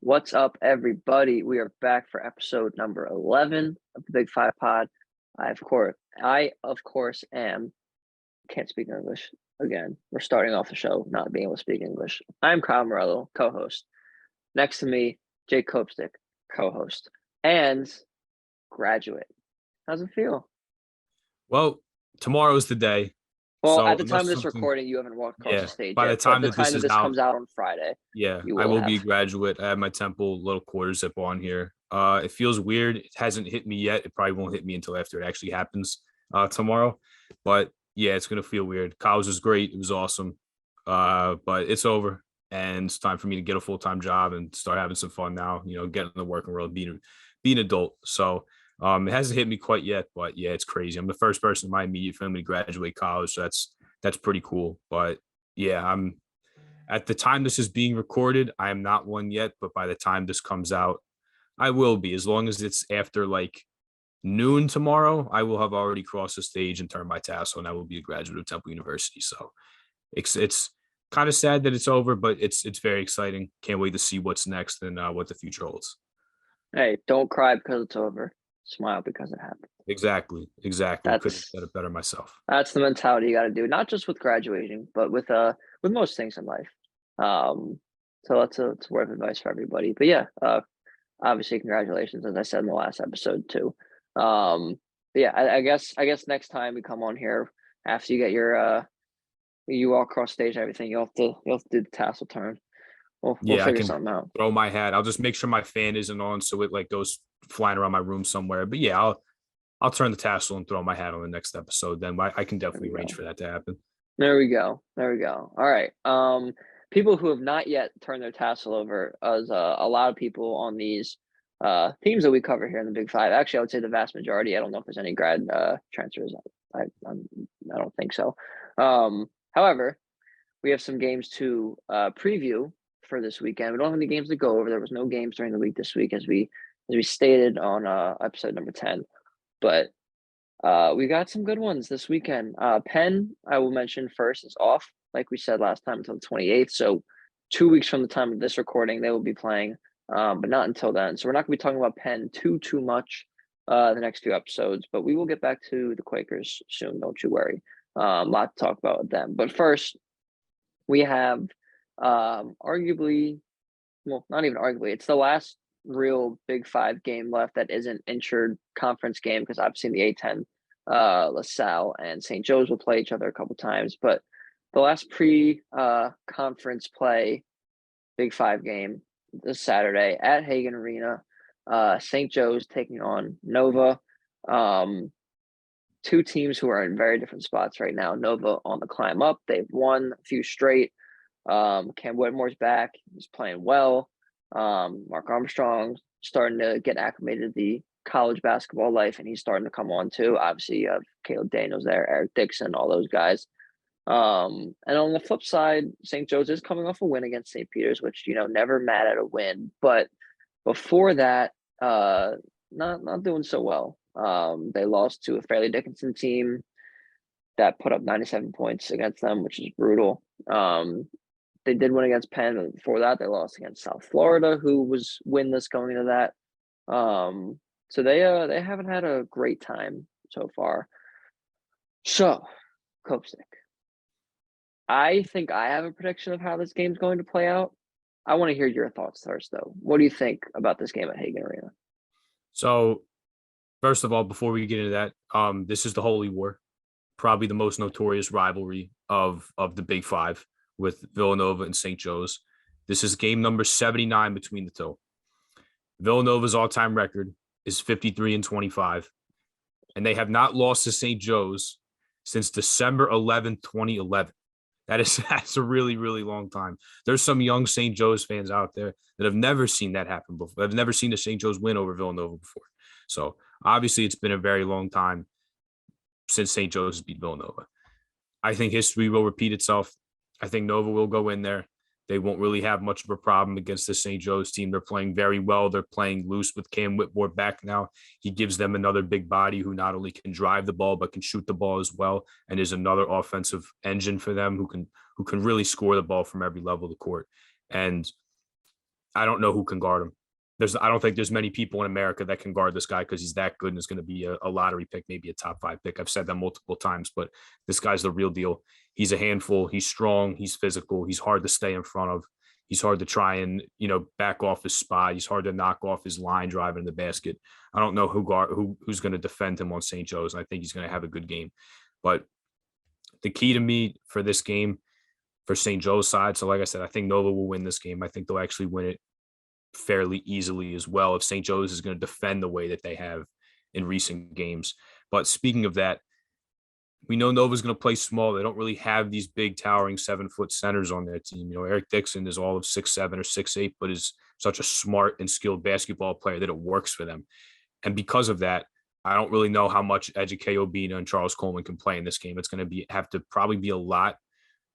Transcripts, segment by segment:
What's up, everybody? We are back for episode number 11 of the Big Five Pod. I, of course, can't speak English again. We're starting off the show not being able to speak English. I'm Kyle Morello, co-host. Next to me, Jake Copestick, co-host, and graduate. How's it feel? Well, tomorrow's the day. Well, at the time of this recording, you haven't walked across the stage by yet. the time that this comes out on Friday. Yeah, I will be a graduate. I have my Temple little quarter zip on here. It feels weird. It hasn't hit me yet. It probably won't hit me until after it actually happens tomorrow. But yeah, it's gonna feel weird. College was great. It was awesome. But it's over, and it's time for me to get a full-time job and start having some fun now. You know, getting in the working world, being an adult. So it hasn't hit me quite yet, but yeah, it's crazy. I'm the first person in my immediate family to graduate college, so that's pretty cool. But yeah, I'm at the time this is being recorded, I am not one yet, but by the time this comes out, I will be. As long as it's after like noon tomorrow, I will have already crossed the stage and turned my tassel, and I will be a graduate of Temple University. So it's kind of sad that it's over, but it's very exciting. Can't wait to see what's next and what the future holds. Hey, don't cry because it's over. Smile because it happened. Exactly. Couldn't have said it better myself. That's the mentality you got to do, not just with graduating, but with most things in life. So that's a word of advice for everybody. But yeah, obviously, congratulations, as I said in the last episode too. But yeah, I guess next time we come on here after you get your you all cross stage and everything, you'll have to do the tassel turn. We'll figure something out. Throw my hat. I'll just make sure my fan isn't on, so it like goes flying around my room somewhere. But yeah, I'll turn the tassel and throw my hat on the next episode. Then I can definitely arrange for that to happen. There we go. All right. People who have not yet turned their tassel over, as a lot of people on these themes that we cover here in the Big Five. Actually, I would say the vast majority. I don't know if there's any grad transfers. I don't think so. However, we have some games to preview for this weekend. We don't have any games to go over. There was no games during the week this week, as we stated on episode number 10. But we got some good ones this weekend. Penn, I will mention first, is off, like we said last time, until the 28th. So 2 weeks from the time of this recording, they will be playing, but not until then. So we're not going to be talking about Penn too much the next few episodes, but we will get back to the Quakers soon. Don't you worry. A lot to talk about with them. But first, we have arguably, well, not even arguably, it's the last real Big Five game left that isn't insured conference game, because obviously in the A10, LaSalle and St. Joe's will play each other a couple times. But the last conference play Big Five game this Saturday at Hagan Arena, St. Joe's taking on Nova. Two teams who are in very different spots right now. Nova on the climb up. They've won a few straight. Cam Whitmore's back. He's playing well. Mark Armstrong starting to get acclimated to the college basketball life, and he's starting to come on too. Obviously, you have Caleb Daniels there, Eric Dixon, all those guys. And on the flip side, St. Joe's is coming off a win against St. Peter's, which, never mad at a win. But before that, not doing so well. They lost to a Fairleigh Dickinson team that put up 97 points against them, which is brutal. They did win against Penn, and before that, they lost against South Florida, who was winless going into that. So they haven't had a great time so far. So, Copestick, I think I have a prediction of how this game's going to play out. I want to hear your thoughts first, though. What do you think about this game at Hagan Arena? So, first of all, before we get into that, this is the Holy War, probably the most notorious rivalry of the Big Five, with Villanova and St. Joe's. This is game number 79 between the two. Villanova's all-time record is 53-25, and they have not lost to St. Joe's since December 11th, 2011. That's a really, really long time. There's some young St. Joe's fans out there that have never seen that happen before. I've never seen the St. Joe's win over Villanova before. So obviously it's been a very long time since St. Joe's beat Villanova. I think history will repeat itself. I think Nova will go in there. They won't really have much of a problem against the St. Joe's team. They're playing very well. They're playing loose with Cam Whitmore back now. He gives them another big body who not only can drive the ball, but can shoot the ball as well, and is another offensive engine for them who can really score the ball from every level of the court. And I don't know who can guard him. I don't think there's many people in America that can guard this guy because he's that good and is going to be a lottery pick, maybe a top 5 pick. I've said that multiple times, but this guy's the real deal. He's a handful. He's strong. He's physical. He's hard to stay in front of. He's hard to try and, back off his spot. He's hard to knock off his line driving the basket. I don't know who's going to defend him on St. Joe's, and I think he's going to have a good game. But the key to me for this game for St. Joe's side, so like I said, I think Nova will win this game. I think they'll actually win it fairly easily as well if St. Joe's is going to defend the way that they have in recent games. But speaking of that, we know Nova's going to play small. They don't really have these big towering 7-foot centers on their team. Eric Dixon is all of 6'7" or 6'8", but is such a smart and skilled basketball player that it works for them. And because of that, I don't really know how much Ejike Obina and Charles Coleman can play in this game. It's going to have to probably be a lot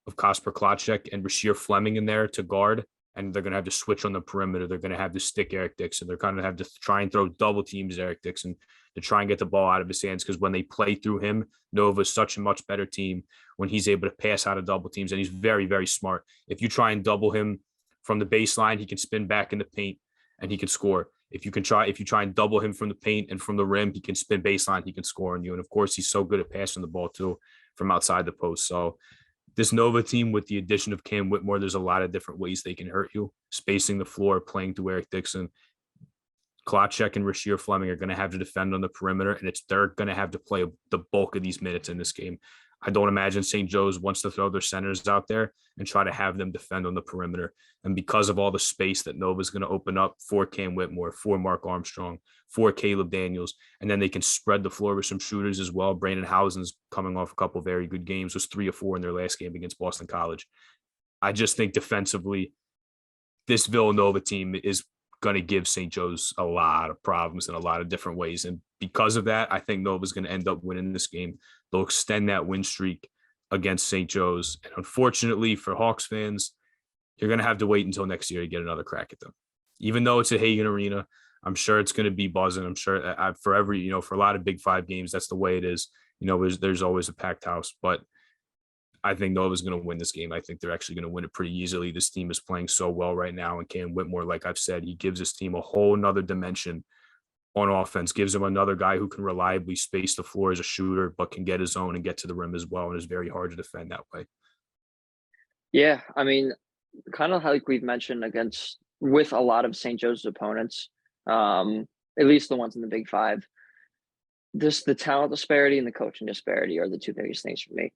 of Kasper Klacek and Rasheer Fleming in there to guard, and they're going to have to switch on the perimeter. They're going to have to stick Eric Dixon. They're going to have to try and throw double teams Eric Dixon to try and get the ball out of his hands, because when they play through him, Nova is such a much better team when he's able to pass out of double teams, and he's very, very smart. If you try and double him from the baseline, he can spin back in the paint and he can score. If you try and double him from the paint and from the rim, he can spin baseline, he can score on you. And of course, he's so good at passing the ball too from outside the post. So this Nova team, with the addition of Cam Whitmore, there's a lot of different ways they can hurt you. Spacing the floor, playing through Eric Dixon. Klacek and Rasheer Fleming are going to have to defend on the perimeter, and they're going to have to play the bulk of these minutes in this game. I don't imagine St. Joe's wants to throw their centers out there and try to have them defend on the perimeter. And because of all the space that Nova's going to open up for Cam Whitmore, for Mark Armstrong, for Caleb Daniels, and then they can spread the floor with some shooters as well. Brandon Housen's coming off a couple of very good games, was 3 or 4 in their last game against Boston College. I just think defensively, this Villanova team is going to give St. Joe's a lot of problems in a lot of different ways. And because of that, I think Nova's going to end up winning this game. They'll extend that win streak against St. Joe's. And unfortunately for Hawks fans, you're going to have to wait until next year to get another crack at them. Even though it's a Hagan Arena, I'm sure it's going to be buzzing. I'm sure for a lot of Big 5 games, that's the way it is. There's always a packed house, but I think Nova's going to win this game. I think they're actually going to win it pretty easily. This team is playing so well right now. And Cam Whitmore, like I've said, he gives this team a whole nother dimension on offense, gives him another guy who can reliably space the floor as a shooter, but can get his own and get to the rim as well. And is very hard to defend that way. Yeah. I mean, kind of like we've mentioned with a lot of St. Joe's opponents, at least the ones in the Big 5, the talent disparity and the coaching disparity are the two biggest things for me.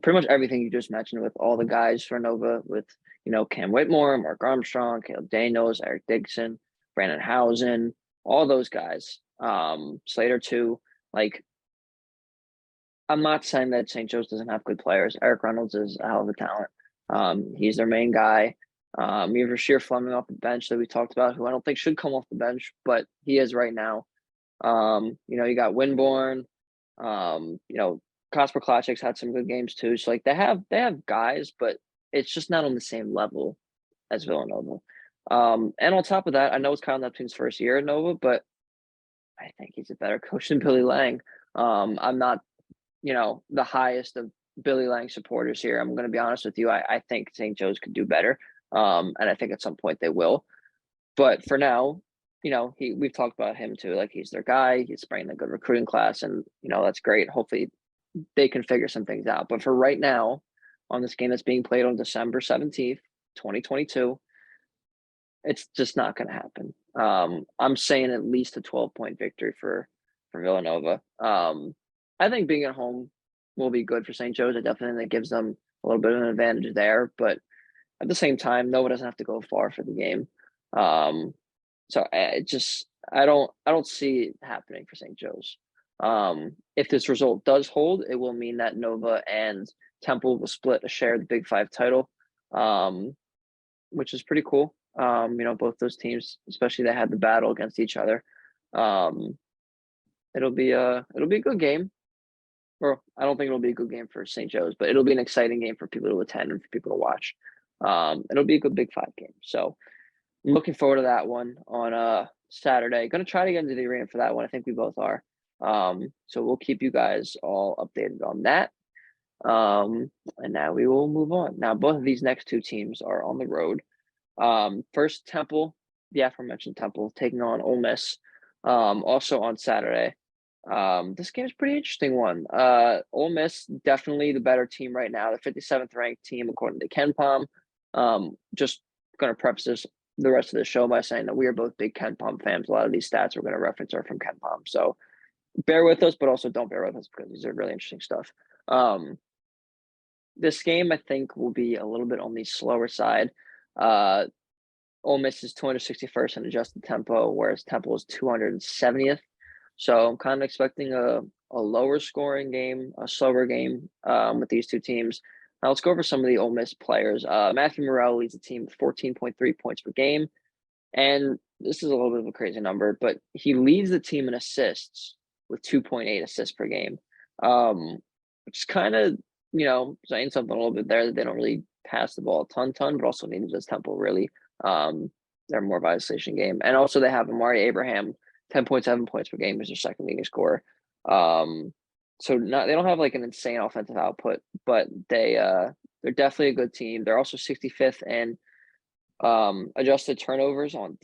Pretty much everything you just mentioned with all the guys for Nova, with Cam Whitmore, Mark Armstrong, Caleb Daniels, Eric Dixon, Brandon Housen, all those guys. Slater too. Like, I'm not saying that St. Joe's doesn't have good players. Eric Reynolds is a hell of a talent. He's their main guy. You have Rasheer Fleming off the bench that we talked about, who I don't think should come off the bench, but he is right now. You got Winborn. Kasper Klacek's had some good games too. So they have guys, but it's just not on the same level as Villanova. And on top of that, I know it's Kyle Neptune's first year at Nova, but I think he's a better coach than Billy Lang. I'm not, the highest of Billy Lang supporters here. I'm going to be honest with you. I think St. Joe's could do better. And I think at some point they will. But for now, we've talked about him too. Like, he's their guy. He's bringing a good recruiting class, and that's great. Hopefully they can figure some things out. But for right now, on this game that's being played on December 17th, 2022, it's just not going to happen. I'm saying at least a 12-point victory for Villanova. I think being at home will be good for St. Joe's. It definitely gives them a little bit of an advantage there. But at the same time, Nova doesn't have to go far for the game. So I don't see it happening for St. Joe's. If this result does hold, it will mean that Nova and Temple will split a share of the Big 5 title, which is pretty cool. Both those teams, especially they had the battle against each other. It'll be a good game. Or I don't think it'll be a good game for St. Joe's, but it'll be an exciting game for people to attend and for people to watch. It'll be a good Big 5 game. So I'm looking forward to that one on Saturday. Going to try to get into the arena for that one. I think we both are. So we'll keep you guys all updated on that. And now we will move on. Now, both of these next two teams are on the road. First, Temple the aforementioned Temple taking on Ole Miss, also on Saturday. This game is pretty interesting one. Ole Miss definitely the better team right now. The 57th ranked team according to Ken Palm. Just gonna preface the rest of the show by saying that we are both big Ken Palm fans. A lot of these stats we're gonna reference are from Ken Palm, so bear with us, but also don't bear with us because these are really interesting stuff. This game I think will be a little bit on the slower side. Uh, Ole Miss is 261st in adjusted tempo, whereas Temple is 270th. So I'm kind of expecting a lower scoring game, a slower game with these two teams. Now let's go over some of the Ole Miss players. Matthew Morrell leads the team with 14.3 points per game. And this is a little bit of a crazy number, but he leads the team in assists with 2.8 assists per game, which is kind of, saying something a little bit there that they don't really pass the ball a ton, but also neither does Temple really. They're more of an isolation game. And also they have Amari Abraham, 10.7 points per game is their second leading scorer. So they don't have like an insane offensive output, but they're definitely a good team. They're also 65th in adjusted turnovers on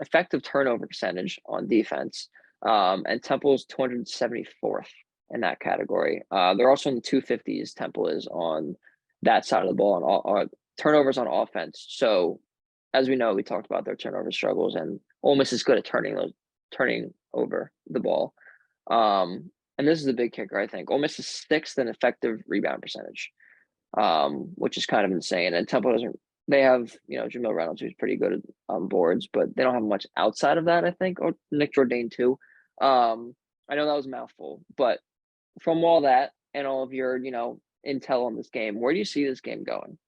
effective turnover percentage on defense. And Temple's 274th in that category. They're also in the 250s. Temple is on that side of the ball on turnovers on offense. So as we know, we talked about their turnover struggles, and Ole Miss is good at turning over the ball. And this is the big kicker, I think. Ole Miss is sixth in effective rebound percentage, which is kind of insane. And Temple doesn't. They have Jamil Reynolds, who's pretty good on boards, but they don't have much outside of that, I think. Or Nick Jourdain too. I know that was a mouthful, but from all that and all of your intel on this game, where do you see this game going?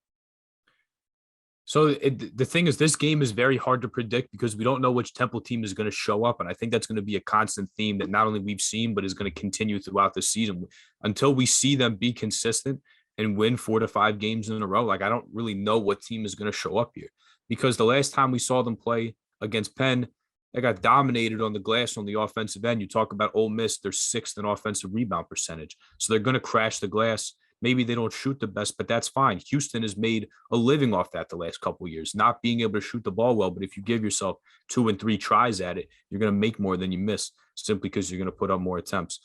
So the thing is, this game is very hard to predict because we don't know which Temple team is going to show up. And I think that's going to be a constant theme that not only we've seen, but is going to continue throughout the season until we see them be consistent and win 4 to 5 games in a row. Like, I don't really know what team is going to show up here, because the last time we saw them play against Penn, they got dominated on the glass on the offensive end. You talk about Ole Miss, they're sixth in offensive rebound percentage. So they're going to crash the glass. Maybe they don't shoot the best, but that's fine. Houston has made a living off that the last couple of years, not being able to shoot the ball well. But if you give yourself 2 and 3 tries at it, you're going to make more than you miss simply because you're going to put up more attempts.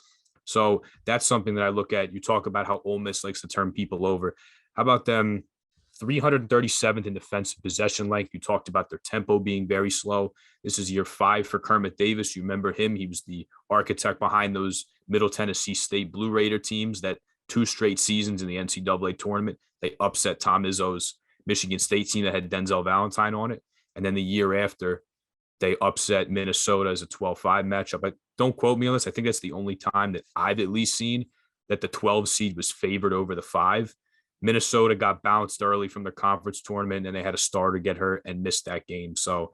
So that's something that I look at. You talk about how Ole Miss likes to turn people over. How about them 337th in defensive possession length? You talked about their tempo being very slow. This is year 5 for Kermit Davis. You remember him. He was the architect behind those Middle Tennessee State Blue Raider teams that 2 straight seasons in the NCAA tournament, they upset Tom Izzo's Michigan State team that had Denzel Valentine on it. And then the year after, they upset Minnesota as a 12-5 matchup. But don't quote me on this. I think that's the only time that I've at least seen that the 12 seed was favored over the 5. Minnesota got bounced early from their conference tournament, and they had a starter get hurt and missed that game. So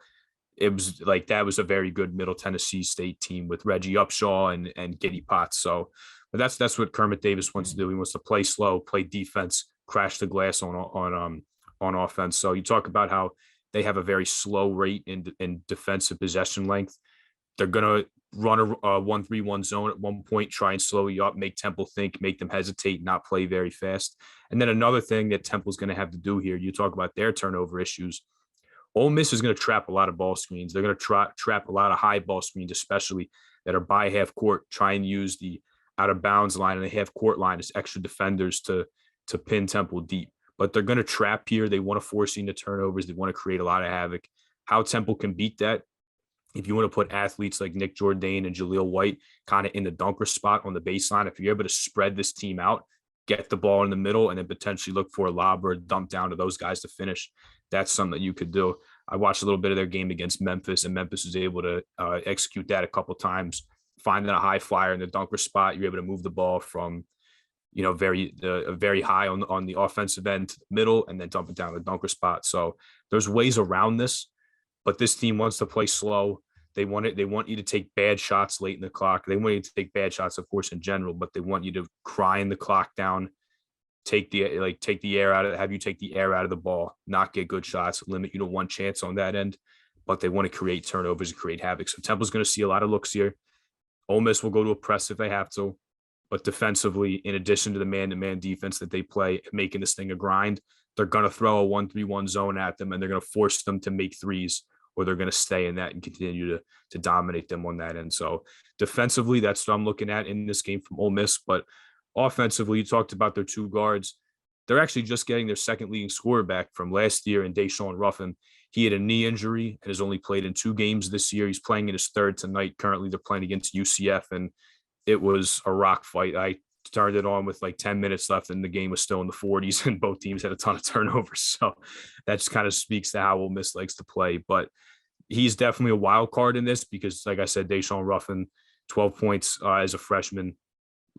it was like that was a very good Middle Tennessee State team with Reggie Upshaw and Giddy Potts. So but that's what Kermit Davis wants to do. He wants to play slow, play defense, crash the glass on offense. So you talk about how they have a very slow rate in defensive possession length. They're gonna run a 1-3-1 zone at one point, try and slow you up, make Temple think, make them hesitate, not play very fast. And then another thing that Temple's going to have to do here, you talk about their turnover issues. Ole Miss is going to trap a lot of ball screens. They're going to trap a lot of high ball screens, especially that are by half court, try and use the out of bounds line and the half court line as extra defenders to pin Temple deep. But they're going to trap here. They want to force into turnovers. They want to create a lot of havoc. How Temple can beat that, if you want to put athletes like Nick Jourdain and Jaleel White kind of in the dunker spot on the baseline, if you're able to spread this team out, get the ball in the middle, and then potentially look for a lob or a dump down to those guys to finish, that's something that you could do. I watched a little bit of their game against Memphis, and Memphis was able to execute that a couple times, finding a high flyer in the dunker spot. You're able to move the ball from, very high on the offensive end to the middle and then dump it down the dunker spot. So there's ways around this, but this team wants to play slow. They want you to take bad shots late in the clock. They want you to take bad shots, of course, in general, but they want you to grind the clock down, take the air out of it, have you take the air out of the ball, not get good shots, limit you to one chance on that end. But they want to create turnovers and create havoc. So Temple's going to see a lot of looks here. Ole Miss will go to a press if they have to, but defensively, in addition to the man-to-man defense that they play, making this thing a grind, they're going to throw a 1-3-1 zone at them, and they're going to force them to make threes, or they're going to stay in that and continue to dominate them on that end. So defensively, that's what I'm looking at in this game from Ole Miss. But offensively, you talked about their two guards. They're actually just getting their second leading scorer back from last year in Deshaun Ruffin. He had a knee injury and has only played in 2 games this year. He's playing in his third tonight. Currently, they're playing against UCF, and it was a rock fight. I turned it on with like 10 minutes left, and the game was still in the 40s, and both teams had a ton of turnovers. So that just kind of speaks to how Ole Miss likes to play. But he's definitely a wild card in this because, like I said, Deshaun Ruffin, 12 points as a freshman,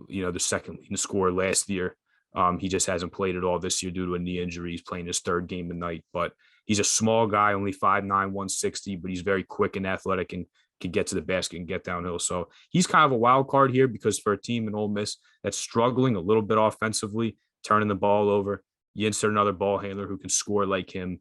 the second leading scorer last year. He just hasn't played at all this year due to a knee injury. He's playing his third game tonight, but he's a small guy, only 5'9", 160, but he's very quick and athletic and can get to the basket and get downhill. So he's kind of a wild card here because for a team in Ole Miss that's struggling a little bit offensively, turning the ball over, you insert another ball handler who can score like him,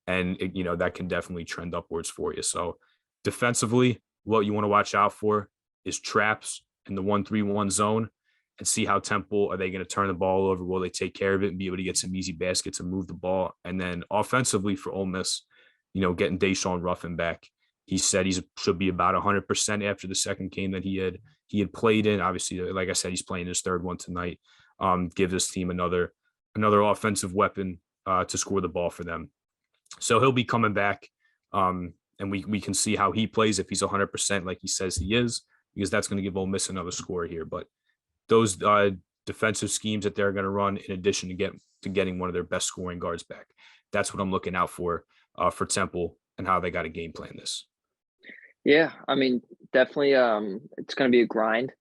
and that can definitely trend upwards for you. So defensively, what you want to watch out for is traps in the 1-3-1 zone, and see how Temple, are they going to turn the ball over? Will they take care of it and be able to get some easy baskets and move the ball? And then offensively for Ole Miss, getting Deshaun Ruffin back. He said he should be about 100% after the second game that he had played in. Obviously, like I said, he's playing his third one tonight. Give this team another offensive weapon to score the ball for them. So he'll be coming back, and we can see how he plays if he's 100% like he says he is, because that's going to give Ole Miss another score here. But those defensive schemes that they're going to run, in addition to getting one of their best scoring guards back, that's what I'm looking out for Temple and how they got to game plan this. Yeah, I mean, definitely. It's going to be a grind.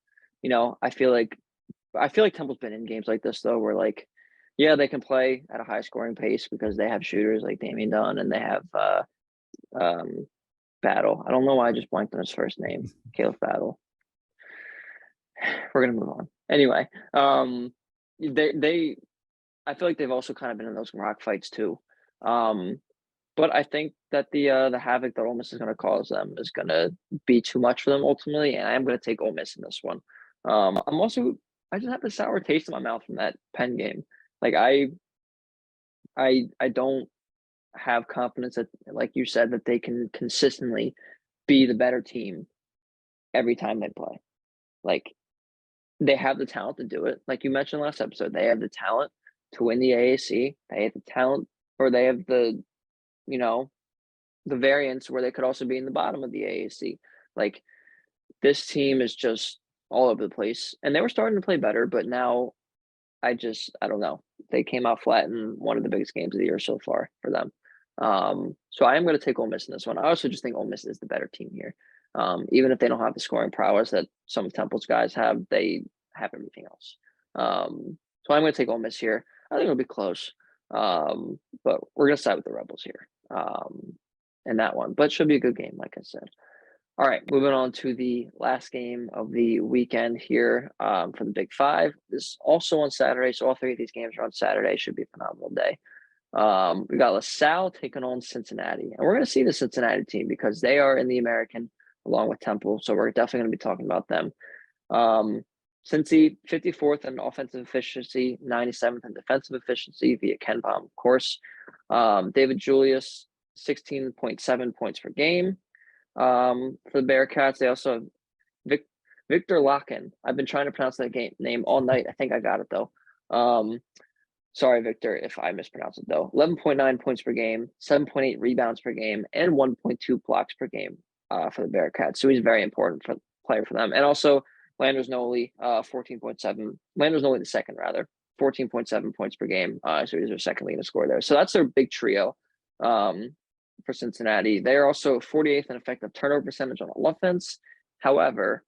I feel like Temple's been in games like this though, where like, yeah, they can play at a high scoring pace because they have shooters like Damian Dunn and they have Battle. I don't know why I just blanked on his first name, Caleb Battle. We're gonna move on. Anyway, they I feel like they've also kind of been in those rock fights too. But I think that the havoc that Ole Miss is going to cause them is going to be too much for them ultimately, and I'm going to take Ole Miss in this one. I just have a sour taste in my mouth from that Penn game. Like I don't have confidence that, like you said, that they can consistently be the better team every time they play. Like they have the talent to do it. Like you mentioned last episode, they have the talent to win the AAC. They have the talent, or they have the the variance where they could also be in the bottom of the AAC. Like this team is just all over the place, and they were starting to play better, but now I don't know. They came out flat in one of the biggest games of the year so far for them. So I am going to take Ole Miss in this one. I also just think Ole Miss is the better team here. Even if they don't have the scoring prowess that some of Temple's guys have, they have everything else. So I'm going to take Ole Miss here. I think it'll be close, but we're going to side with the Rebels here in that one. But it should be a good game, like I said. All right, moving on to the last game of the weekend here for the Big Five. This is also on Saturday, so all 3 of these games are on Saturday. Should be a phenomenal day. We got LaSalle taking on Cincinnati, and we're going to see the Cincinnati team because they are in the American along with Temple, so we're definitely going to be talking about them. Cincy 54th in offensive efficiency, 97th in defensive efficiency via Ken Palm, of course. David Julius, 16.7 points per game. For the Bearcats, they also have Victor Lakin. I've been trying to pronounce that name all night. I think I got it though. Sorry, Victor, if I mispronounce it though. 11.9 points per game, 7.8 rebounds per game, and 1.2 blocks per game for the Bearcats. So he's a very important player for them. And also Landers Noli, 14.7. Landers Noli the second, rather, 14.7 points per game. So he's their second leading scorer there. So that's their big trio for Cincinnati. They're also 48th in effective turnover percentage on offense. However,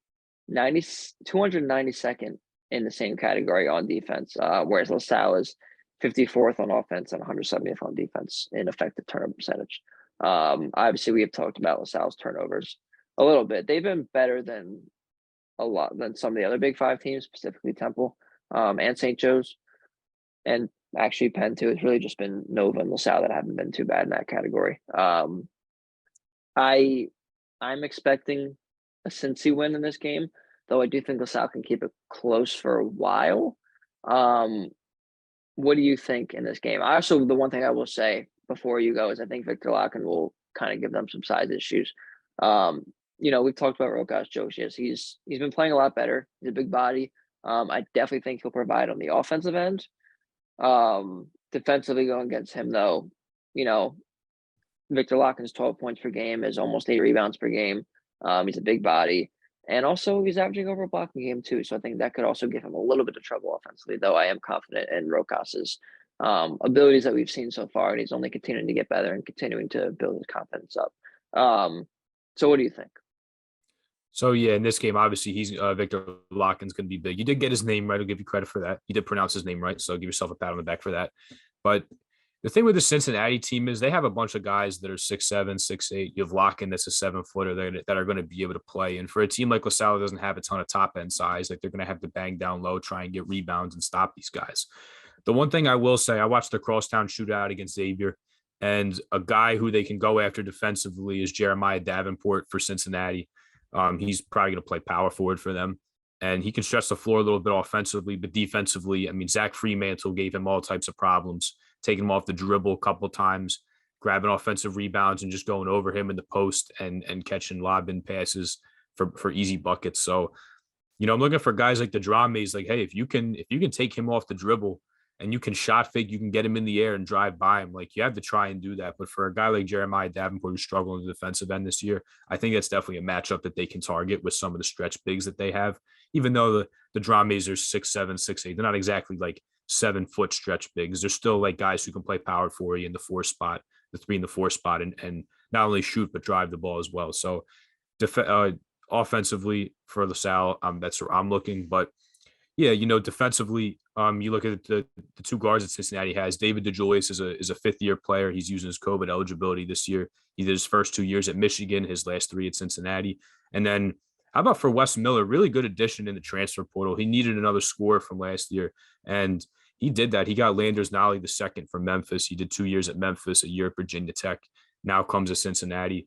292nd in the same category on defense, whereas LaSalle is 54th on offense and 170th on defense in effective turnover percentage. Obviously, we have talked about LaSalle's turnovers a little bit. They've been better than some of the other Big Five teams, specifically Temple and St. Joe's, and actually Penn too. It's really just been Nova and LaSalle that haven't been too bad in that category. I'm expecting a Cincy win in this game, though I do think LaSalle can keep it close for a while. what do you think in this game? I also the one thing I will say before you go is I think Victor Locken will kind of give them some size issues. Um, we've talked about Rokas Josias. He's been playing a lot better. He's a big body. I definitely think he'll provide on the offensive end. Defensively going against him though, you know, Victor Locken's 12 points per game is almost 8 rebounds per game. He's a big body. And also he's averaging over a blocking game too. So I think that could also give him a little bit of trouble offensively, though I am confident in Rokas's abilities that we've seen so far, and he's only continuing to get better and continuing to build his confidence up. So what do you think? So yeah, in this game, obviously he's Victor Locken's going to be big. You did get his name right. I'll give you credit for that. You did pronounce his name right, so give yourself a pat on the back for that. But the thing with the Cincinnati team is they have a bunch of guys that are 6'7", 6'8". You have Locken that's a 7-footer that are going to be able to play. And for a team like LaSalle doesn't have a ton of top end size, like they're going to have to bang down low, try and get rebounds and stop these guys. The one thing I will say, I watched the Crosstown shootout against Xavier, and a guy who they can go after defensively is Jeremiah Davenport for Cincinnati. He's probably going to play power forward for them, and he can stretch the floor a little bit offensively, but defensively, I mean, Zach Freemantle gave him all types of problems, taking him off the dribble a couple of times, grabbing offensive rebounds and just going over him in the post and catching lob-in passes for easy buckets. So, I'm looking for guys like the Drames, like, hey, if you can take him off the dribble and you can shot fake, you can get him in the air and drive by him. Like, you have to try and do that. But for a guy like Jeremiah Davenport who's struggling on the defensive end this year, I think that's definitely a matchup that they can target with some of the stretch bigs that they have. Even though the Drames are 6'7", 6'8", they're not exactly like 7-foot stretch bigs. They're still like guys who can play power for you in the 4 spot, the 3 and the 4 spot, and not only shoot but drive the ball as well. So offensively for LaSalle, that's where I'm looking. But yeah, defensively, you look at the two guards that Cincinnati has. David DeJulius is a 5th-year player. He's using his COVID eligibility this year. He did his first 2 years at Michigan, his last 3 at Cincinnati. And then how about for Wes Miller? Really good addition in the transfer portal. He needed another scorer from last year, and he did that. He got Landers Nolly the second from Memphis. He did 2 years at Memphis, a year at Virginia Tech. Now comes to Cincinnati.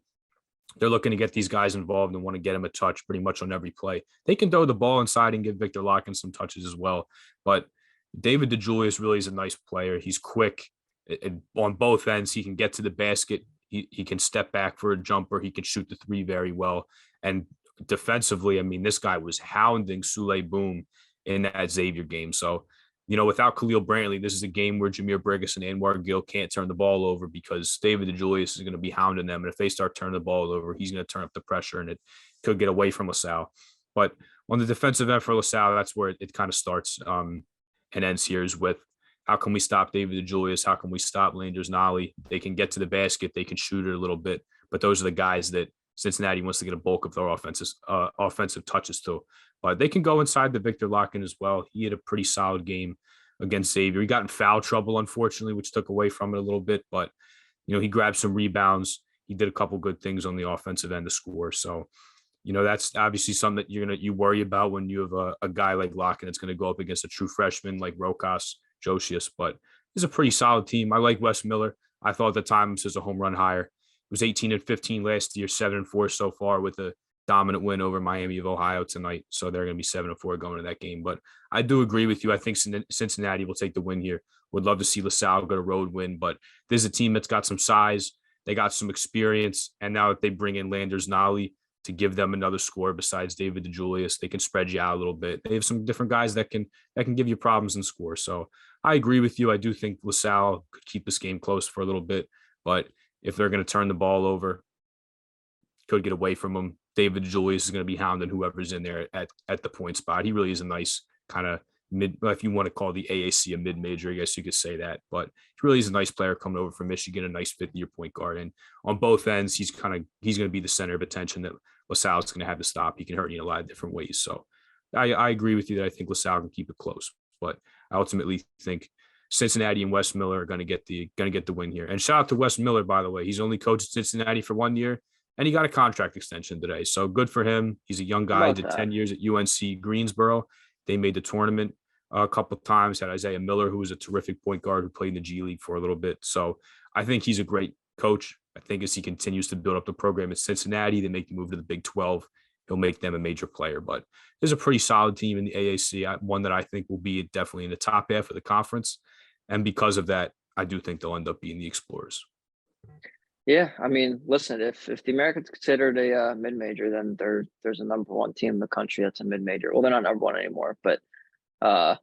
They're looking to get these guys involved and want to get them a touch pretty much on every play. They can throw the ball inside and give Victor Locken some touches as well. But David DeJulius really is a nice player. He's quick on both ends. He can get to the basket. He can step back for a jumper. He can shoot the 3 very well. And defensively, I mean, this guy was hounding Sule Boom in that Xavier game. So, without Khalil Brantley, this is a game where Jameer Briggs and Anwar Gill can't turn the ball over because David DeJulius is going to be hounding them. And if they start turning the ball over, he's going to turn up the pressure and it could get away from LaSalle. But on the defensive end for LaSalle, that's where it kind of starts and ends here is with how can we stop David DeJulius? How can we stop Landers Nolly? They can get to the basket. They can shoot it a little bit. But those are the guys that Cincinnati wants to get a bulk of their offensive touches to. But they can go inside the Victor Locken as well. He had a pretty solid game against Xavier. He got in foul trouble, unfortunately, which took away from it a little bit. But, he grabbed some rebounds. He did a couple good things on the offensive end to score. So, that's obviously something that you worry about when you have a guy like Locken that's going to go up against a true freshman like Rokas Josias. But it's a pretty solid team. I like Wes Miller. I thought at the time this was a home run hire. It was 18-15 last year, 7-4 so far with a dominant win over Miami of Ohio tonight. So they're going to be 7-4 going to that game. But I do agree with you. I think Cincinnati will take the win here. Would love to see LaSalle get a road win, but this is a team that's got some size. They got some experience. And now that they bring in Landers Nolly to give them another score besides David DeJulius, they can spread you out a little bit. They have some different guys that can give you problems and score. So I agree with you. I do think LaSalle could keep this game close for a little bit, but if they're going to turn the ball over, could get away from them. David Julius is going to be hounding whoever's in there at the point spot. He really is a nice kind of mid, if you want to call the AAC a mid-major, I guess you could say that. But he really is a nice player coming over from Michigan, a nice 5th-year point guard. And on both ends, he's going to be the center of attention that LaSalle is going to have to stop. He can hurt you in a lot of different ways. So I agree with you that I think LaSalle can keep it close. But I ultimately think Cincinnati and Wes Miller are going to get the win here. And shout out to Wes Miller, by the way. He's only coached Cincinnati for 1 year, and he got a contract extension today. So good for him. He's a young guy. Did 10 years at UNC Greensboro. They made the tournament a couple of times. Had Isaiah Miller, who was a terrific point guard who played in the G League for a little bit. So I think he's a great coach. I think as he continues to build up the program at Cincinnati, they make the move to the Big 12. He'll make them a major player. But there's a pretty solid team in the AAC, one that I think will be definitely in the top half of the conference. And because of that, I do think they'll end up being the Explorers. Yeah, I mean, listen, if the Americans considered a mid-major, then there's a number one team in the country that's a mid-major. Well, they're not number one anymore, but uh,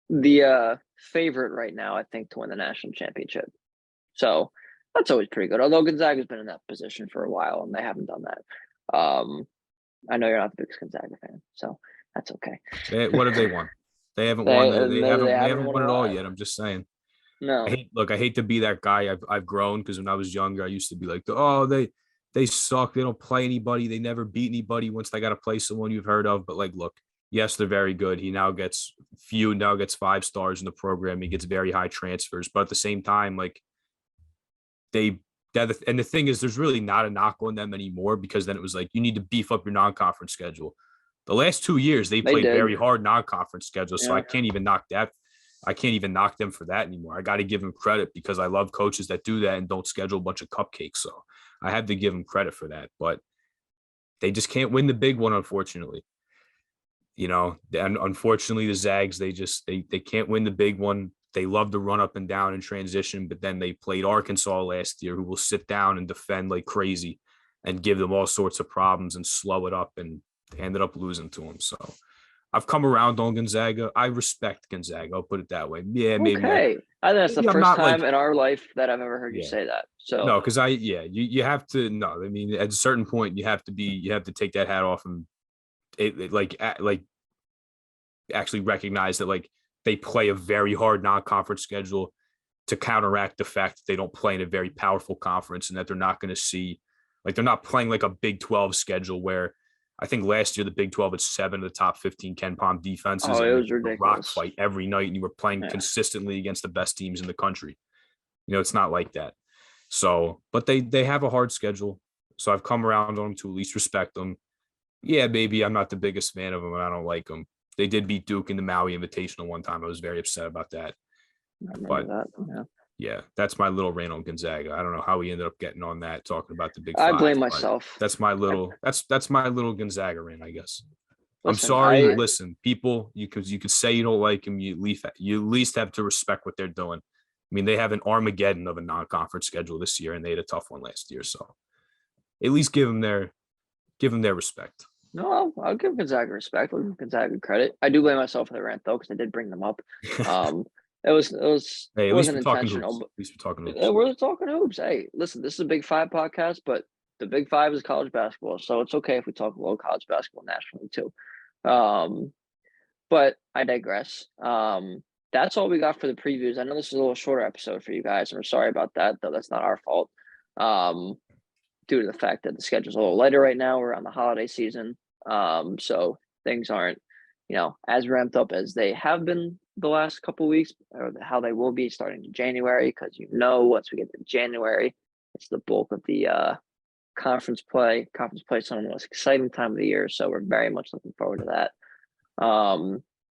the favorite right now, I think, to win the national championship. So that's always pretty good. Although Gonzaga's been in that position for a while and they haven't done that. I know you're not the biggest Gonzaga fan, so that's okay. What have they won? They haven't They won. they They haven't haven't won won a it all lot. yet. I'm just saying. No, I hate to be that guy. I've grown because when I was younger, I used to be like, oh, they suck. They don't play anybody. They never beat anybody once they got to play someone you've heard of. But like, look, yes, they're very good. He now gets 5 stars in the program. He gets very high transfers. But at the same time, like they and the thing is, there's really not a knock on them anymore because then it was like you need to beef up your non-conference schedule. The last 2 years, they they played did. very hard non-conference schedule, so Yeah. I can't even knock that. I can't even knock them for that anymore. I got to give them credit because I love coaches that do that and don't schedule a bunch of cupcakes. So I have to give them credit for that. But they just can't win the big one, unfortunately. And unfortunately, the Zags they can't win the big one. They love to run up and down and transition, but then they played Arkansas last year, who will sit down and defend like crazy and give them all sorts of problems and slow it up, and ended up losing to them. So I've come around on Gonzaga. I respect Gonzaga. I'll put it that way. Yeah, Okay. I think that's the maybe I'm first not time like, in our life that I've ever heard you yeah, say that. So no, because you have to, no, I mean, at a certain point, you have to take that hat off and like actually recognize that like they play a very hard non-conference schedule to counteract the fact that they don't play in a very powerful conference and that they're not going to see, like, they're not playing like a Big 12 schedule where I think last year the Big 12 had 7 of the top 15 Ken Palm defenses, it and was it was a rock ridiculous. fight every night, and you were playing Yeah. consistently against the best teams in the country. It's not like that. So, but they have a hard schedule. So I've come around on them to at least respect them. Yeah, maybe I'm not the biggest fan of them and I don't like them. They did beat Duke in the Maui Invitational one time. I was very upset about that. I remember But that. Yeah. yeah, that's my little rant on Gonzaga. I don't know how we ended up getting on that talking about the Big I Five, blame but myself. that's my little Gonzaga rant, I guess. I'm Listen, sorry. Listen, people, you could say you don't like them. You at least have to respect what they're doing. I mean, they have an Armageddon of a non-conference schedule this year, and they had a tough one last year. So at least give them their respect. No, I'll give Gonzaga respect. I'll give Gonzaga credit. I do blame myself for the rant though, because I did bring them up. Um, Hey, it at least wasn't we're talking hoops. intentional, At least we're talking but hoops. we're talking hoops. Hey, listen, this is a Big Five podcast, but the Big Five is college basketball, so it's okay if we talk a little college basketball nationally too. Um, but I digress. That's all we got for the previews. I know this is a little shorter episode for you guys, and we're sorry about that, though. That's not our fault. Due to the fact that the schedule's a little lighter right now. We're on the holiday season. So things aren't, as ramped up as they have been the last couple of weeks, or how they will be starting in January, because once we get to January, it's the bulk of the conference play. Conference play is some of the most exciting time of the year, so we're very much looking forward to that.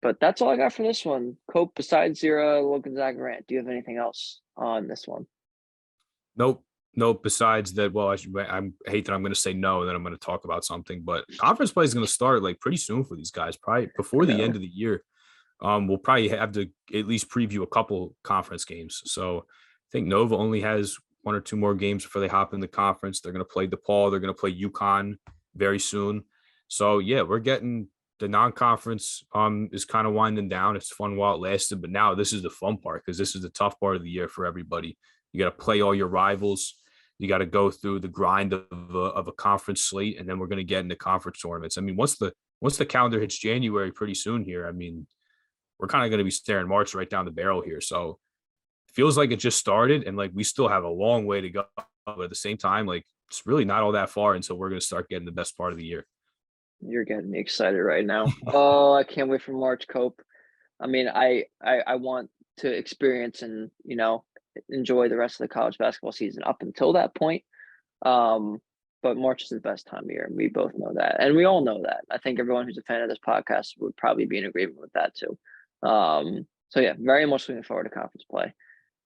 But that's all I got for this one. Cope, besides your little Gonzaga rant, do you have anything else on this one? Nope. Nope. Besides that, well, I hate that I'm going to say no, and then I'm going to talk about something. But conference play is going to start like pretty soon for these guys, probably before the end of the year. We'll probably have to at least preview a couple conference games. So I think Nova only has 1 or 2 more games before they hop in the conference. They're going to play DePaul. They're going to play UConn very soon. So yeah, we're getting the non-conference is kind of winding down. It's fun while it lasted, but now this is the fun part because this is the tough part of the year for everybody. You got to play all your rivals. You got to go through the grind of a conference slate, and then we're going to get into conference tournaments. I mean, once the calendar hits January pretty soon here, I mean, we're kind of going to be staring March right down the barrel here. So it feels like it just started, and like we still have a long way to go. But at the same time, like it's really not all that far until we're going to start getting the best part of the year. You're getting me excited right now. Oh, I can't wait for March, Cope. I mean, I want to experience and enjoy the rest of the college basketball season up until that point. But March is the best time of year, and we both know that, and we all know that. I think everyone who's a fan of this podcast would probably be in agreement with that too. So yeah, very much looking forward to conference play,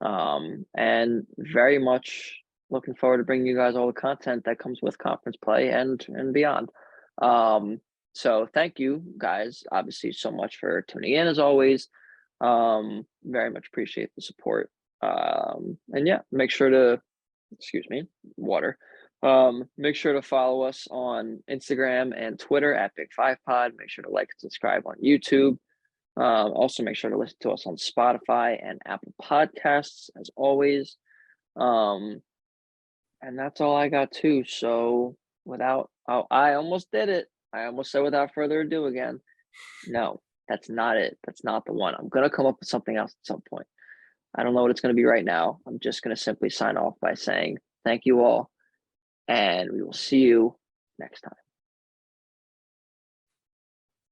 and very much looking forward to bringing you guys all the content that comes with conference play and beyond. So thank you guys, obviously, so much for tuning in as always. Very much appreciate the support. And yeah, make sure to, excuse me, water. Make sure to follow us on Instagram and Twitter at Big Five Pod. Make sure to like and subscribe on YouTube. Also, make sure to listen to us on Spotify and Apple Podcasts as always. And that's all I got too. So I almost did it. I almost said without further ado again. No, that's not it. That's not the one. I'm gonna come up with something else at some point. I don't know what it's gonna be right now. I'm just gonna simply sign off by saying thank you all, and we will see you next time.